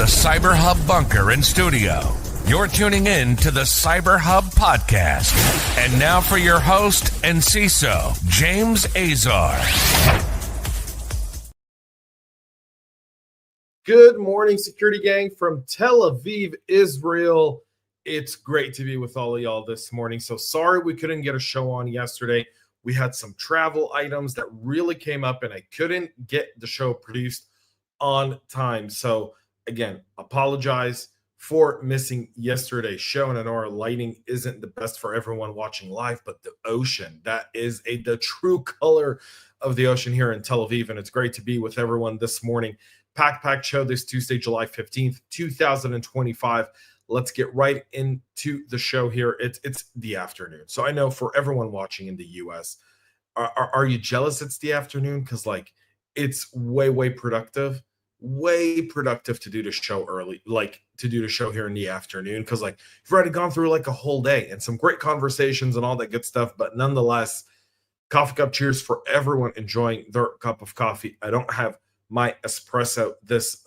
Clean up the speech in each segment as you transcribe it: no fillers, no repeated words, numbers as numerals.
the CyberHub bunker and studio, you're tuning in to the CyberHub Podcast. And now for your host and CISO, James Azar. Good morning, security gang from Tel Aviv, Israel. It's great to be with all of y'all this morning. So sorry we couldn't get a show on yesterday. We had some travel items that really came up and I couldn't get the show produced on time. So again, apologize for missing yesterday's show. And I know our lighting isn't the best for everyone watching live, but the ocean, that is the true color of the ocean here in Tel Aviv. And it's great to be with everyone this morning. Packed show this Tuesday, July 15th, 2025. Let's get right into the show here. It's the afternoon. So I know for everyone watching in the US, are you jealous it's the afternoon? Because like it's way productive to do the show early, like to do the show here in the afternoon. Because like you've already gone through like a whole day and some great conversations and all that good stuff. But nonetheless, coffee cup cheers for everyone enjoying their cup of coffee. I don't have my espresso this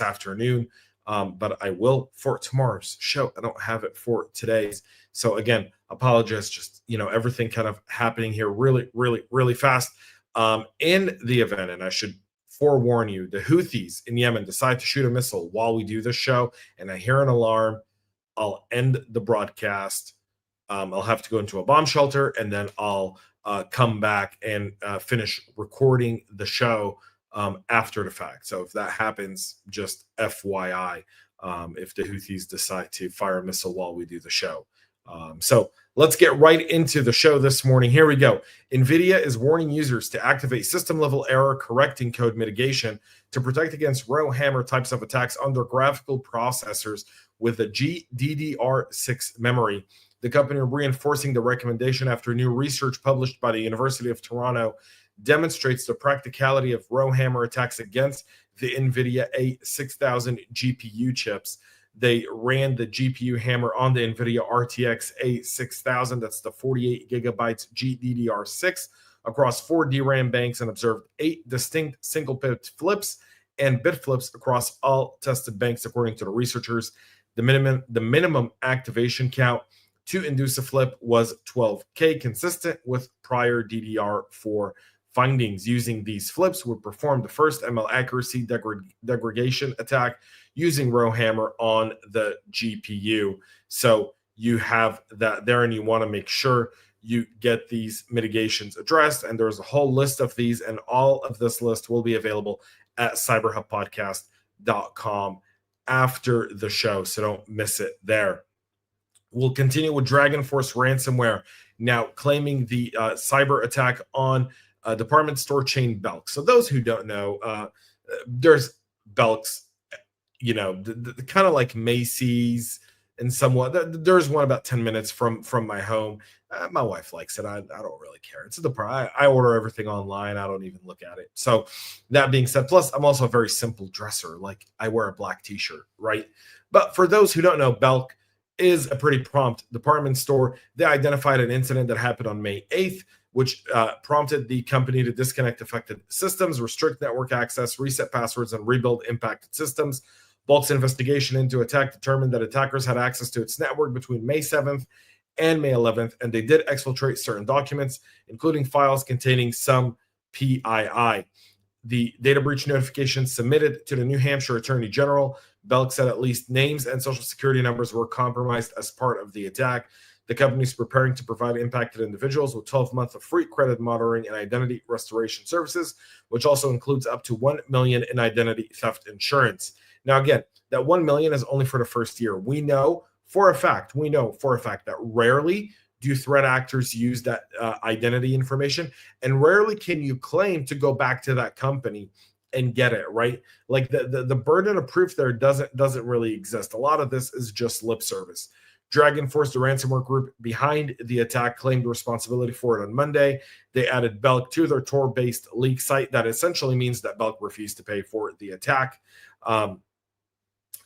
afternoon. But I will for tomorrow's show. I don't have it for today's. So again, apologize. Just, everything kind of happening here really fast in the event. And I should forewarn you, the Houthis in Yemen decide to shoot a missile while we do this show. And I hear an alarm. I'll end the broadcast. I'll have to go into a bomb shelter and then I'll come back and finish recording the show after the fact. So if that happens, just FYI, if the Houthis decide to fire a missile while we do the show. So let's get right into the show this morning. Here we go. NVIDIA is warning users to activate system-level error correcting code mitigation to protect against Rowhammer types of attacks on their graphical processors with a GDDR6 memory. The company reinforcing the recommendation after new research published by the University of Toronto demonstrates the practicality of Rowhammer attacks against the NVIDIA A6000 GPU chips. They ran the GPU hammer on the NVIDIA RTX A6000, that's the 48 gigabytes GDDR6, across 4 DRAM banks and observed 8 distinct single-bit flips and bit flips across all tested banks, according to the researchers. The minimum activation count to induce a flip was 12K, consistent with prior DDR4 findings. Using these flips would perform the first ML accuracy degradation attack using Rowhammer on the GPU. So you have that there and you want to make sure you get these mitigations addressed. And there's a whole list of these, and all of this list will be available at cyberhubpodcast.com after the show. So don't miss it there. We'll continue with Dragon Force ransomware, now claiming the cyber attack on department store chain Belk. So those who don't know, there's Belks, the kind of like Macy's and somewhat. There's one about 10 minutes from my home. My wife likes it. I don't really care. It's I order everything online. I don't even look at it. So that being said, plus I'm also a very simple dresser. Like I wear a black t-shirt, right? But for those who don't know, Belk is a pretty prompt department store. They identified an incident that happened on May 8th, which prompted the company to disconnect affected systems, restrict network access, reset passwords, and rebuild impacted systems. Belk's investigation into attack determined that attackers had access to its network between May 7th and May 11th, and they did exfiltrate certain documents, including files containing some PII. The data breach notification submitted to the New Hampshire Attorney General. Belk said at least names and social security numbers were compromised as part of the attack. The company is preparing to provide impacted individuals with 12 months of free credit monitoring and identity restoration services, which also includes up to $1 million in identity theft insurance. Now, again, that $1 million is only for the first year. We know for a fact that rarely do threat actors use that identity information, and rarely can you claim to go back to that company and get it, right? Like the burden of proof there doesn't really exist. A lot of this is just lip service. Dragon Force, the ransomware group behind the attack, claimed responsibility for it on Monday. They added Belk to their Tor-based leak site. That essentially means that Belk refused to pay for the attack.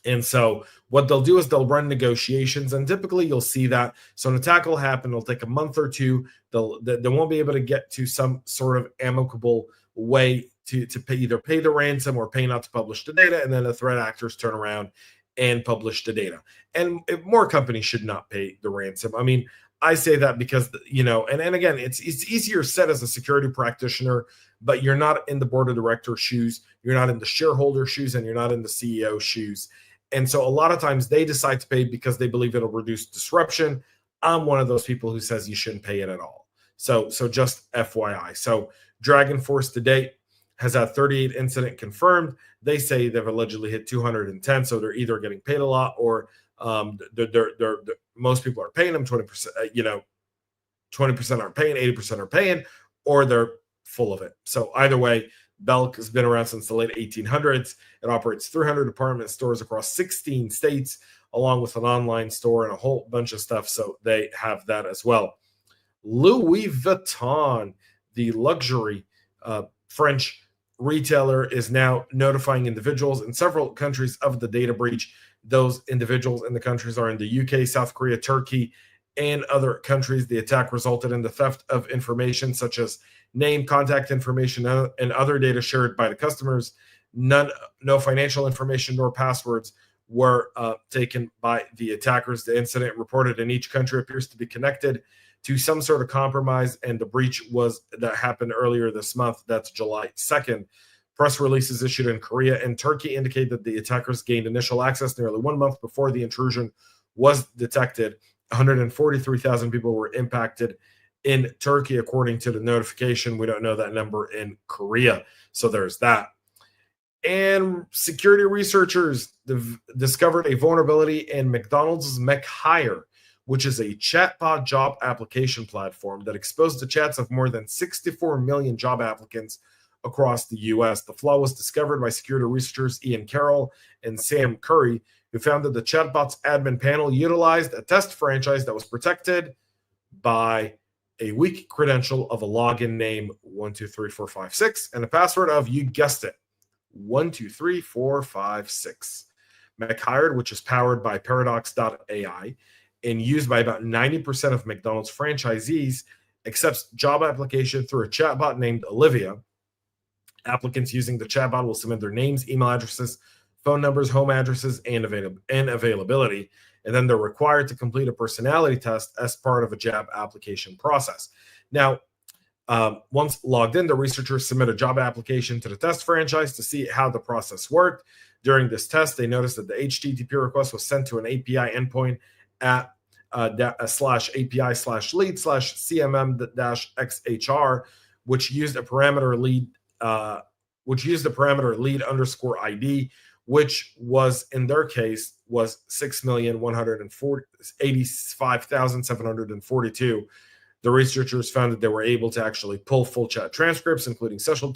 And so what they'll do is they'll run negotiations, and typically you'll see that. So an attack will happen. It'll take a month or two. They won't be able to get to some sort of amicable way to either pay the ransom or pay not to publish the data, and then the threat actors turn around and publish the data. And more companies should not pay the ransom. I mean, I say that because, and again, it's easier said as a security practitioner, but you're not in the board of director shoes, you're not in the shareholder shoes, and you're not in the CEO shoes. And so a lot of times they decide to pay because they believe it'll reduce disruption. I'm one of those people who says you shouldn't pay it at all. So just FYI. So Dragon Force to date has had 38 incident confirmed. They say they've allegedly hit 210. So they're either getting paid a lot or they're most people are paying them 20%, 20% aren't paying, 80% are paying, or they're full of it. So either way, Belk has been around since the late 1800s. It operates 300 department stores across 16 states, along with an online store and a whole bunch of stuff. So they have that as well. Louis Vuitton, the luxury French retailer, is now notifying individuals in several countries of the data breach. Those individuals in the countries are in the UK, South Korea, Turkey, and other countries. The attack resulted in the theft of information such as name, contact information, and other data shared by the customers. No financial information nor passwords were taken by the attackers. The incident reported in each country appears to be connected to some sort of compromise, and the breach that happened earlier this month. That's July 2nd. Press releases issued in Korea and Turkey indicate that the attackers gained initial access nearly 1 month before the intrusion was detected. 143,000 people were impacted in Turkey, according to the notification. We don't know that number in Korea. So there's that. And security researchers discovered a vulnerability in McDonald's McHire, which is a chatbot job application platform that exposed the chats of more than 64 million job applicants across the U.S. The flaw was discovered by security researchers Ian Carroll and Sam Curry, who found that the chatbot's admin panel utilized a test franchise that was protected by a weak credential of a login name 123456 and a password of, you guessed it, 123456. McHired, which is powered by Paradox.ai and used by about 90% of McDonald's franchisees, accepts job application through a chatbot named Olivia. Applicants using the chatbot will submit their names, email addresses, phone numbers, home addresses, and availability, and then they're required to complete a personality test as part of a job application process. Now, once logged in, the researchers submit a job application to the test franchise to see how the process worked. During this test, they noticed that the HTTP request was sent to an API endpoint at /API/lead/CMM-XHR, which used the parameter lead underscore ID, which was, in their case, was 6,185,742. The researchers found that they were able to actually pull full chat transcripts, including session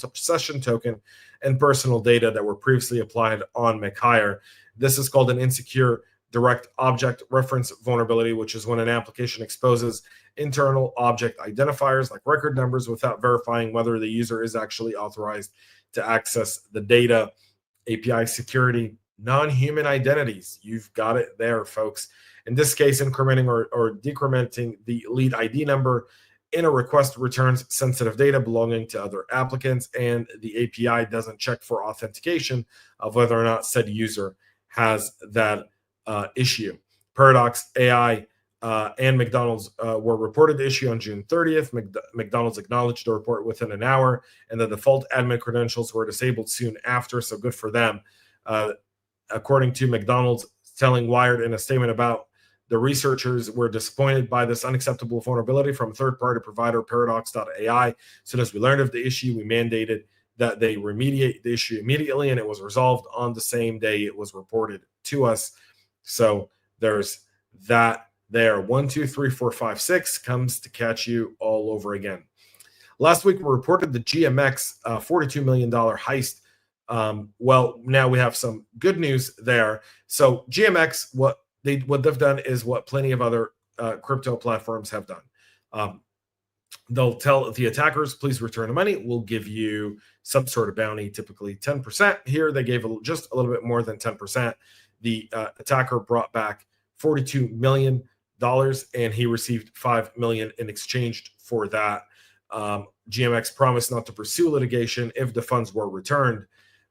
token and personal data that were previously applied on McHire. This is called an insecure direct object reference vulnerability, which is when an application exposes internal object identifiers like record numbers without verifying whether the user is actually authorized to access the data. API security, non-human identities. You've got it there, folks. In this case, incrementing or decrementing the lead ID number in a request returns sensitive data belonging to other applicants, and the API doesn't check for authentication of whether or not said user has that issue. Paradox AI and McDonald's were reported the issue on June 30th. McDonald's acknowledged the report within an hour, and the default admin credentials were disabled soon after, so good for them. According to McDonald's, telling Wired in a statement about the researchers were disappointed by this unacceptable vulnerability from third-party provider Paradox.ai. As soon as we learned of the issue, we mandated that they remediate the issue immediately, and it was resolved on the same day it was reported to us. So there's that there. 123456 comes to catch you all over again. Last week, we reported the GMX $42 million heist. Well, now we have some good news there. So GMX, what they've done is what plenty of other crypto platforms have done. They'll tell the attackers, please return the money. We'll give you some sort of bounty, typically 10%. Here, they gave just a little bit more than 10%. The attacker brought back $42 million, and he received $5 million in exchange for that. GMX promised not to pursue litigation if the funds were returned.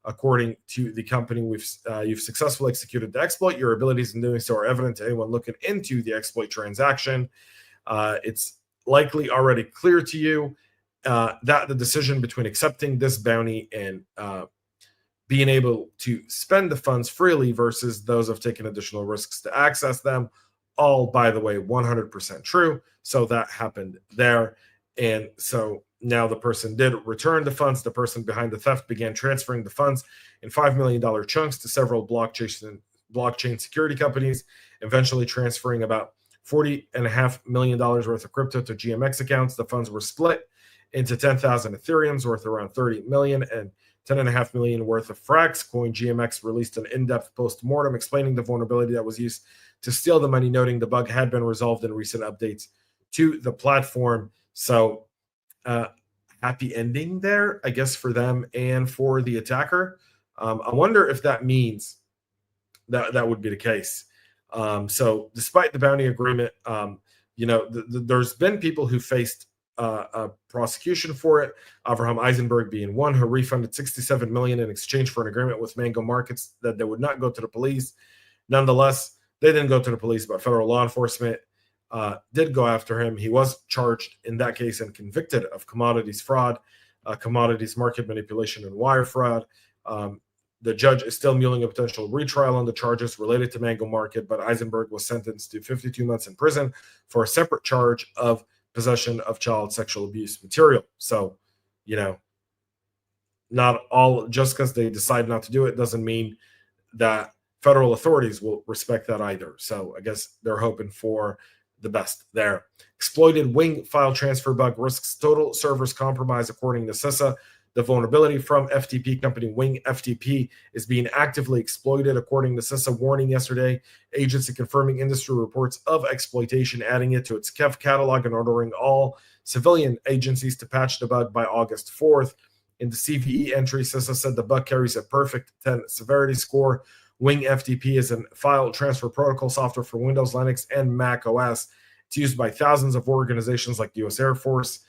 According to the company, you've successfully executed the exploit. Your abilities in doing so are evident to anyone looking into the exploit transaction. It's likely already clear to you that the decision between accepting this bounty and being able to spend the funds freely versus those of taking additional risks to access them, all, by the way, 100% true. So that happened there. And so now the person did return the funds. The person behind the theft began transferring the funds in $5 million chunks to several blockchain security companies, eventually transferring about $40.5 million worth of crypto to GMX accounts. The funds were split into 10,000 Ethereums worth around 30 million and 10.5 million worth of Frax coin. GMX released an in-depth post-mortem explaining the vulnerability that was used to steal the money, noting the bug had been resolved in recent updates to the platform. So happy ending there, I guess, for them and for the attacker. I wonder if that means that would be the case. So despite the bounty agreement, there's been people who faced a prosecution for it. Avraham Eisenberg being one, who refunded $67 million in exchange for an agreement with Mango Markets that they would not go to the police. Nonetheless, they didn't go to the police, but federal law enforcement did go after him. He was charged in that case and convicted of commodities fraud, commodities market manipulation, and wire fraud. The judge is still mulling a potential retrial on the charges related to Mango Market, but Eisenberg was sentenced to 52 months in prison for a separate charge of possession of child sexual abuse material. So, not all, just because they decide not to do it doesn't mean that federal authorities will respect that either. So I guess they're hoping for the best there. Exploited Wing file transfer bug risks total servers compromise, according to CISA. The vulnerability from FTP company Wing FTP is being actively exploited, according to CISA warning yesterday. Agency confirming industry reports of exploitation, adding it to its KEF catalog and ordering all civilian agencies to patch the bug by August 4th. In the CVE entry, CISA said the bug carries a perfect 10 severity score. Wing FTP is a file transfer protocol software for Windows, Linux, and Mac OS. It's used by thousands of organizations like the U.S. Air Force,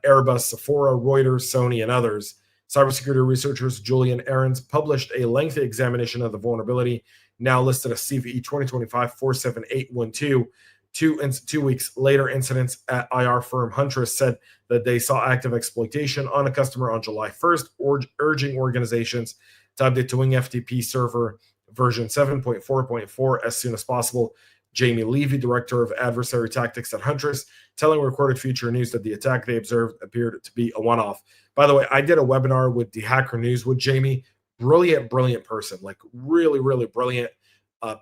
Airbus, Sephora, Reuters, Sony, and others. Cybersecurity researchers Julian Ahrens published a lengthy examination of the vulnerability, now listed as CVE 2025-47812. 2 weeks later, incidents at IR firm Huntress said that they saw active exploitation on a customer on July 1st, urging organizations to update to Wing FTP server version 7.4.4 as soon as possible. Jamie Levy, director of adversary tactics at Huntress, telling Recorded Future News that the attack they observed appeared to be a one-off. By the way, I did a webinar with the Hacker News with Jamie. Brilliant person, like really, really brilliant.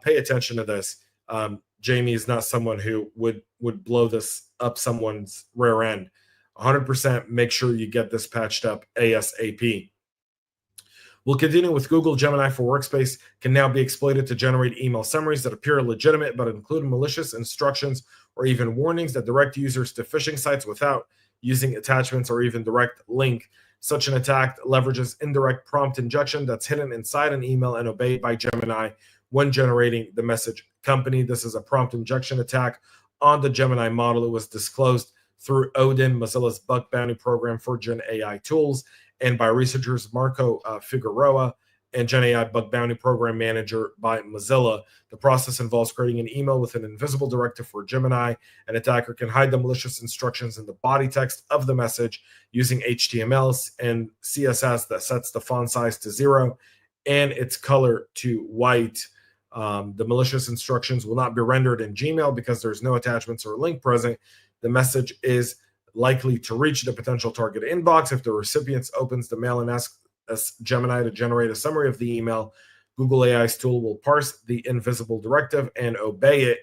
Pay attention to this. Jamie is not someone who would blow this up someone's rear end. 100% make sure you get this patched up ASAP. We'll continue with Google Gemini for Workspace can now be exploited to generate email summaries that appear legitimate but include malicious instructions or even warnings that direct users to phishing sites without using attachments or even direct link. Such an attack leverages indirect prompt injection that's hidden inside an email and obeyed by Gemini when generating the message. Company, this is a prompt injection attack on the Gemini model. It was disclosed through Odin, Mozilla's bug bounty program for Gen AI tools, and by researchers Marco Figueroa and Gen AI Bug Bounty Program Manager by Mozilla. The process involves creating an email with an invisible directive for Gemini. An attacker can hide the malicious instructions in the body text of the message using HTML and CSS that sets the font size to 0 and its color to white. The malicious instructions will not be rendered in Gmail because there's no attachments or link present. The message is likely to reach the potential target inbox if the recipient opens the mail and asks Gemini to generate a summary of the email. Google AI's tool will parse the invisible directive and obey it,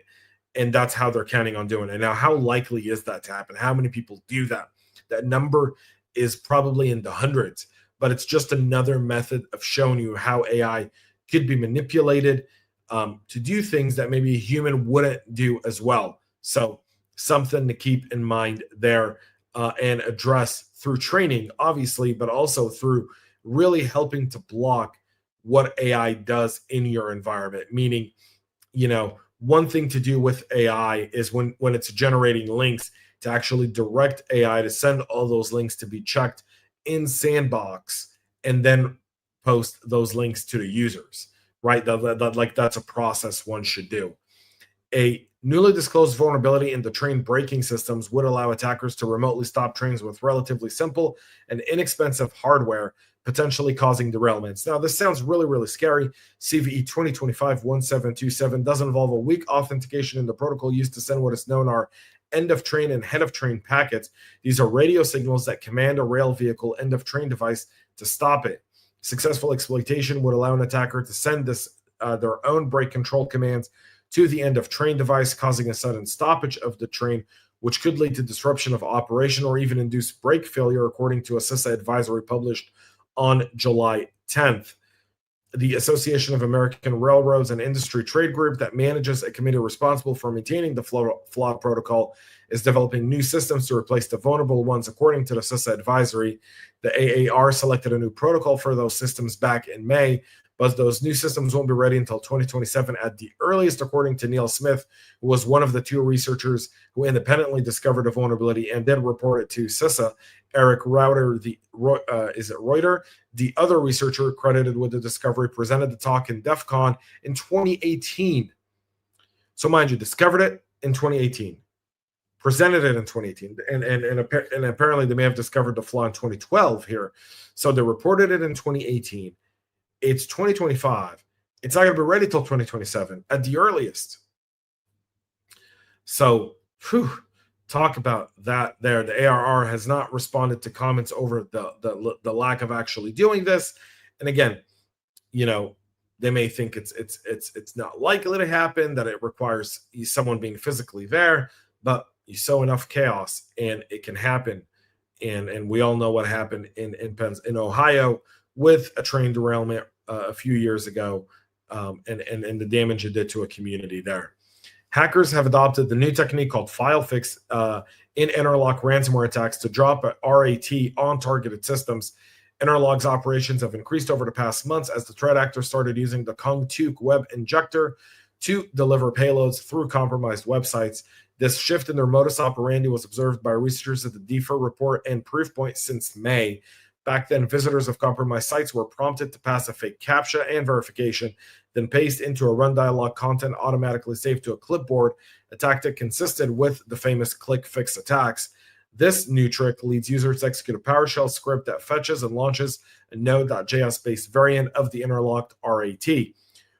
and that's how they're counting on doing it. Now, how likely is that to happen? How many people do that? That number is probably in the hundreds, but it's just another method of showing you how AI could be manipulated to do things that maybe a human wouldn't do as well. So something to keep in mind there and address through training, obviously, but also through really helping to block what AI does in your environment. Meaning, one thing to do with AI is when it's generating links, to actually direct AI to send all those links to be checked in Sandbox and then post those links to the users, right? That's a process one should do. A newly disclosed vulnerability in the train braking systems would allow attackers to remotely stop trains with relatively simple and inexpensive hardware, potentially causing derailments. Now, this sounds really, really scary. CVE 2025-1727 does involve a weak authentication in the protocol used to send what is known are end-of-train and head-of-train packets. These are radio signals that command a rail vehicle end-of-train device to stop it. Successful exploitation would allow an attacker to send their own brake control commands to the end-of-train device, causing a sudden stoppage of the train, which could lead to disruption of operation or even induce brake failure, according to a CISA advisory published on July 10th. The Association of American Railroads and Industry Trade Group that manages a committee responsible for maintaining the flawed protocol is developing new systems to replace the vulnerable ones, according to the CISA advisory. The AAR selected a new protocol for those systems back in May, but those new systems won't be ready until 2027 at the earliest, according to Neil Smith, who was one of the two researchers who independently discovered a vulnerability and did report it to CISA. Eric Reuter, Reuter, the other researcher credited with the discovery, presented the talk in DEF CON in 2018. So mind you, discovered it in 2018, presented it in 2018, and apparently they may have discovered the flaw in 2012 here. So they reported it in 2018. It's 2025. It's not going to be ready till 2027 at the earliest. So, talk about that there. The ARR has not responded to comments over the lack of actually doing this. And again, they may think it's not likely to happen, that it requires someone being physically there, but you sow enough chaos and it can happen. And we all know what happened in Ohio with a train derailment a few years ago, and the damage it did to a community there. Hackers have adopted the new technique called file fix in interlock ransomware attacks to drop a RAT on targeted systems. Interlock's operations have increased over the past months as the threat actors started using the Kong-Tuk web injector to deliver payloads through compromised websites. This shift in their modus operandi was observed by researchers at the DEFR report and Proofpoint since May. Back then, visitors of compromised sites were prompted to pass a fake CAPTCHA and verification, then paste into a run dialog content automatically saved to a clipboard, a tactic consistent with the famous click fix attacks. This new trick leads users to execute a PowerShell script that fetches and launches a Node.js-based variant of the interlocked RAT.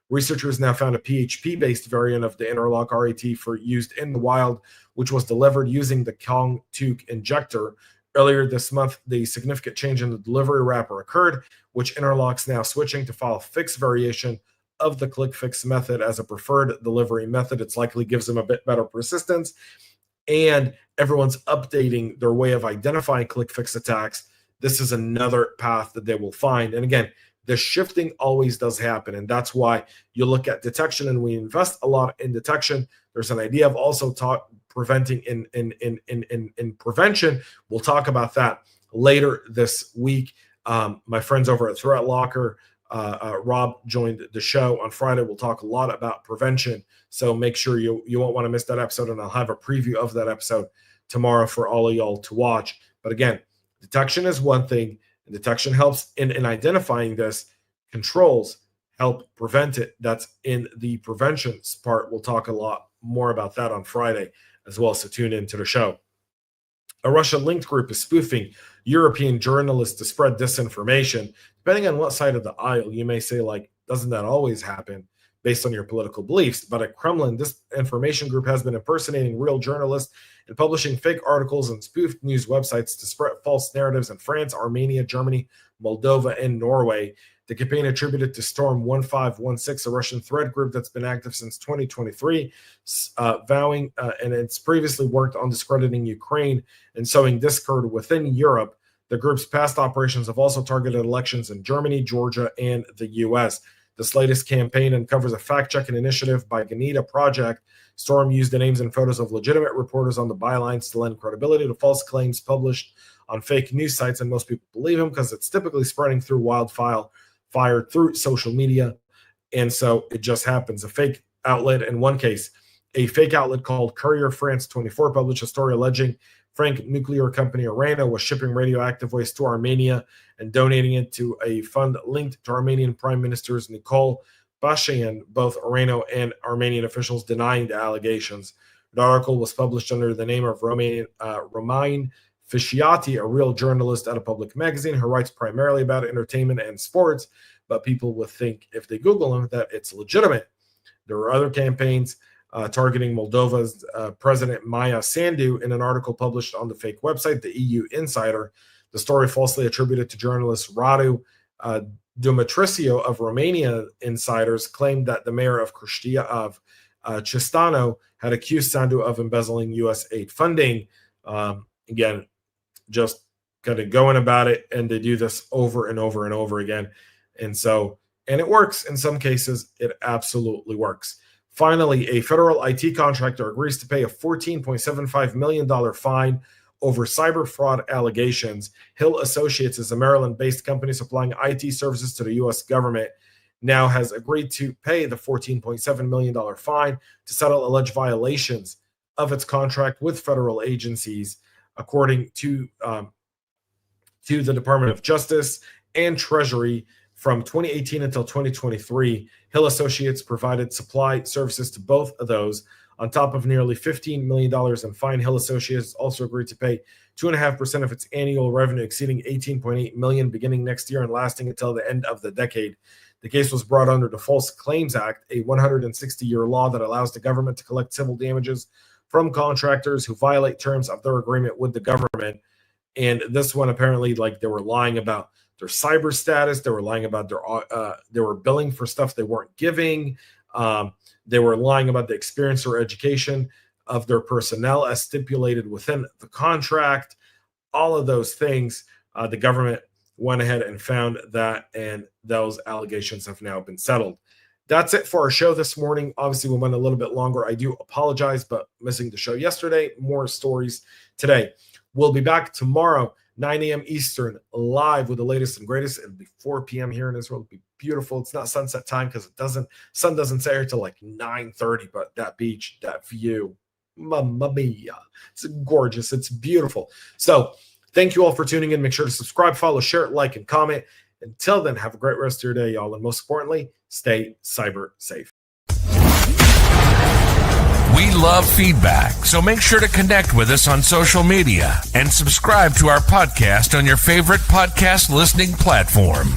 Researchers now found a PHP-based variant of the interlock RAT for used in the wild, which was delivered using the Kong-Tuk injector. Earlier this month, the significant change in the delivery wrapper occurred, which interlocks now switching to file fix variation of the click fix method as a preferred delivery method. It's likely gives them a bit better persistence, and everyone's updating their way of identifying click fix attacks. This is another path that they will find. And again, the shifting always does happen, and that's why you look at detection, and we invest a lot in detection. There's an idea of also preventing in prevention. We'll talk about that later this week. My friends over at Threat Locker, Rob joined the show on Friday. We'll talk a lot about prevention, so make sure you won't want to miss that episode, and I'll have a preview of that episode tomorrow for all of y'all to watch. But again, detection is one thing, and detection helps in identifying this. Controls help prevent it. That's in the prevention part. We'll talk a lot more about that on Friday as well, so tune into the show. A Russia-linked group is spoofing European journalists to spread disinformation. Depending on what side of the aisle, you may say, doesn't that always happen based on your political beliefs? But at Kremlin, this information group has been impersonating real journalists and publishing fake articles and spoofed news websites to spread false narratives in France, Armenia, Germany, Moldova, and Norway. The campaign attributed to Storm 1516, a Russian threat group that's been active since 2023, and it's previously worked on discrediting Ukraine and sowing discord within Europe. The group's past operations have also targeted elections in Germany, Georgia, and the U.S. This latest campaign uncovers a fact-checking initiative by Ganita Project. Storm used the names and photos of legitimate reporters on the bylines to lend credibility to false claims published on fake news sites, and most people believe them because it's typically spreading through wildfire through social media. And so it just happens. A fake outlet, in one case, a fake outlet called Courier France 24 published a story alleging Frank nuclear company Orano was shipping radioactive waste to Armenia and donating it to a fund linked to Armenian Prime Ministers Nikol Pashinyan, both Orano and Armenian officials denying the allegations. The article was published under the name of Romain Fisciati, a real journalist at a public magazine who writes primarily about entertainment and sports, but people would think if they Google him that it's legitimate. There were other campaigns targeting Moldova's President Maya Sandu in an article published on the fake website, the EU Insider. The story falsely attributed to journalist Radu Dumitricio of Romania Insiders claimed that the mayor of Chistano had accused Sandu of embezzling U.S. aid funding. Again, just kind of going about it, and they do this over and over and over again. And it works in some cases. It absolutely works. Finally, a federal IT contractor agrees to pay a $14.75 million fine over cyber fraud allegations. Hill Associates is a Maryland-based company supplying IT services to the U.S. government, now has agreed to pay the $14.7 million fine to settle alleged violations of its contract with federal agencies, according to the Department of Justice and Treasury. From 2018 until 2023, Hill Associates provided supply services to both of those. On top of nearly $15 million in fine, Hill Associates also agreed to pay 2.5% of its annual revenue, exceeding $18.8 million, beginning next year and lasting until the end of the decade. The case was brought under the False Claims Act, a 160-year law that allows the government to collect civil damages from contractors who violate terms of their agreement with the government. And this one, apparently, they were lying about their cyber status. They were lying about they were billing for stuff they weren't giving. They were lying about the experience or education of their personnel as stipulated within the contract. All of those things, the government went ahead and found that, and those allegations have now been settled. That's it for our show this morning. Obviously, we went a little bit longer. I do apologize, but missing the show yesterday, more stories today. We'll be back tomorrow, 9 a.m. Eastern, live with the latest and greatest. It'll be 4 p.m. here in Israel. It'll be beautiful. It's not sunset time because sun doesn't set here till 9:30, but that beach, that view, mamma mia. It's gorgeous. It's beautiful. So thank you all for tuning in. Make sure to subscribe, follow, share, like, and comment. Until then, have a great rest of your day, y'all. And most importantly, stay cyber safe. We love feedback, so make sure to connect with us on social media and subscribe to our podcast on your favorite podcast listening platform.